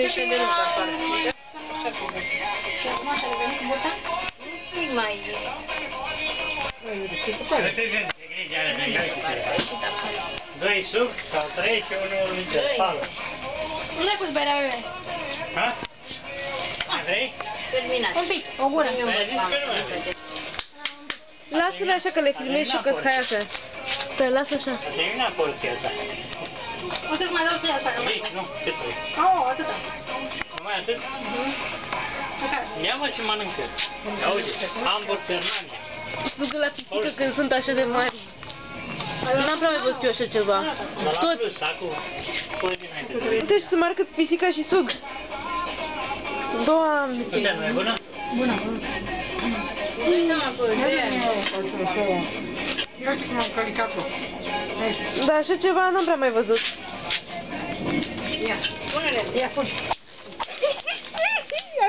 așa de rău afară. Și acum așa le venit cu burta? Un pic mai... Doi suc sau trei și unul de spală. Unde ai pus berea, bebe? Ha? Mai vrei? Terminat. Un pic, o gură. Mi-ai zis că nu mai vrei. Lasă-le așa că le filmezi și că scaiasă. Stai, lasă așa. A terminat porția ta. Atât mai dau ție asta, că Zici, nu? Cât vrei? Oh, atâta. Numai atât? Ia-mă și mănâncă. Ia uite, hamburgernania. Ducă la pisică când sunt așa de mari. N-am prea mai văzut eu așa ceva. Dar la Toți. plus, acum, până dinainte. Uite și se marcă pisica și sug. Doamne. Uite, nu e bună? Bună. Dă-i seama că Dar așa ceva n-am prea mai văzut. Ia, spune-le. Ia, pun.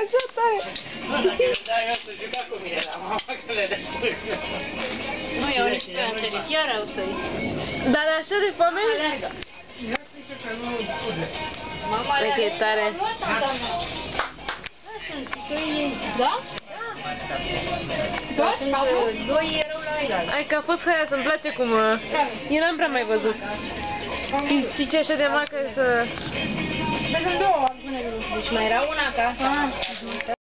Așa tare. Nu, dacă îți dai eu să juca cu mine la mama că le dai pârcă. Nu, eu nici pe întâlnit, iar au sărit. Dar așa de foame? Alergă. Mama Cred că e alergă. tare. Sunt picării. Da? Da, sunt doi erau la el. Hai că a fost haia, să-mi place cum... Eu n-am prea mai văzut. Pisici așa de mari că să... Vezi, sunt două albune. Deci mai era una acasă.